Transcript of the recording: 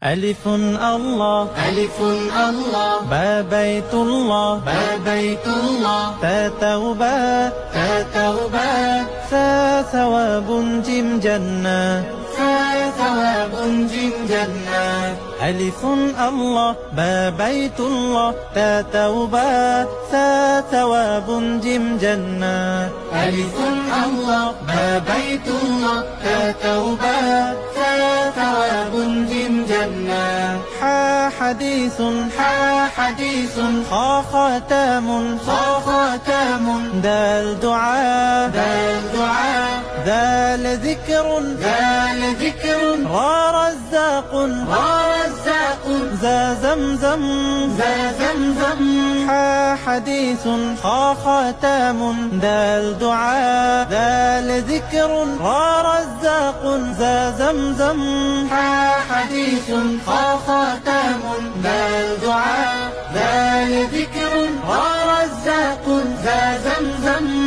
ألف الله ألف الله با بيت الله با بيت الله تا توبة تا توبة ثا ثواب جيم جنة ثا ثواب جيم جنة ألف الله با بيت الله تا توبة ثا ثواب جيم جنة ألف الله با بيت الله تا توبة ثا ثواب جيم جنة حا حديث حا حديث خا ختام خا ختام دال دعاء دال دعاء ذال ذكر ذال ذكر را رزاق ورزاق ذا زمزم ذا زمزم حا حديث خا ختام دال دعاء ذال ذكر را رزاق ذا زمزم حا حديث خا ختام ذا دعاء ذا ذكر ورزاق ذا زمزم